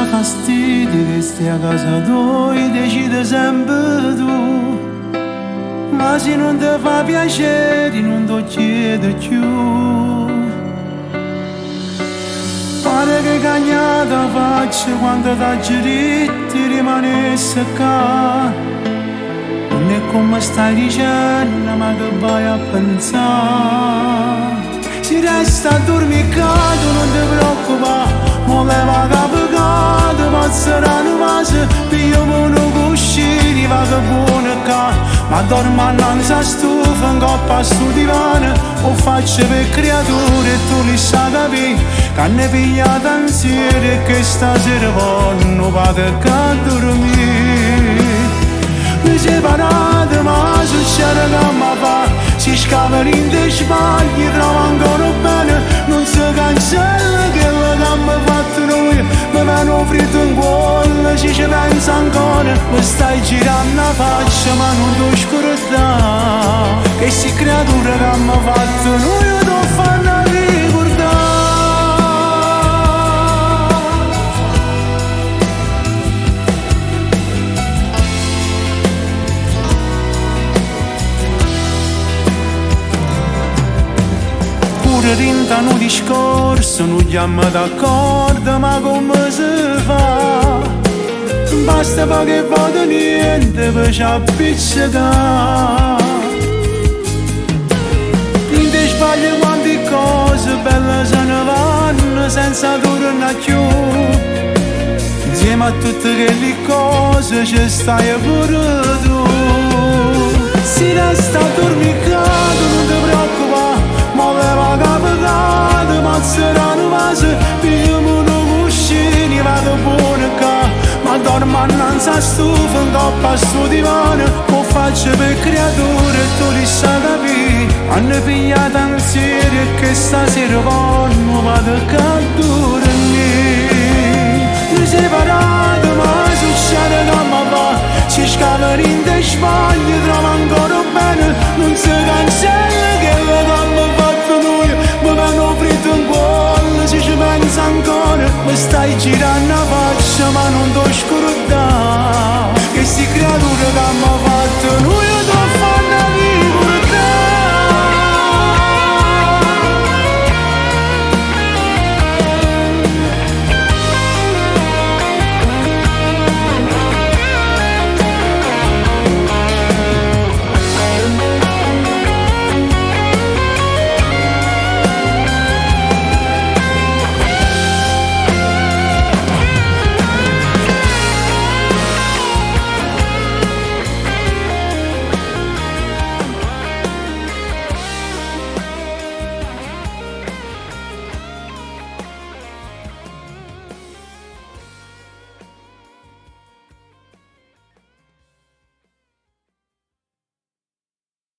dà fastidio che stai a casa tua e decidi sempre tu. Ma se non ti fa piacere non ti chiedo più. Pare che cagnata faccia quando t'ha giritti rimanesse qua. Non è come stai dicendo ma che vai a pensare. Si resta addormicato non ti preoccupare, mo leva capicato, passeranno vase, pigliamo uno cuscini, va che buona qua. Ma dormo non sa stufa, in coppa a sto divano, o faccio per creature e tu li sai capire, che ne pigliata insieme e che stasera vanno vado a dormire. Mi separate ma succede che mi fa, si scavano in dei sbagli, trova ancora bene, non si cancella quello che abbiamo fatto noi, mi viene freddo in cuore, ci pensa ancora, mi stai girando la faccia ma non ti scordare, che si creatura che abbiamo fatto noi io ti fanno ricordare. Rintano discorso, non siamo d'accordo, ma come si fa? Basta poche volte niente per ci appiccicare. In te sbagli quante cose belle se ne vanno senza tornare più. Insieme a tutte quelle cose ci stai pure tu. Si resta addormicato, non ti preoccupare, ma leva capicato, mazzeranno vase, pigliamo uno cuscini, vado buona qua. Ma dormo non sa stufa, in coppa a sto divano, o faccio per creature e tu li sai capire. Hanno pigliato insieme e che stasera vanno, vado a dormire. Mi separato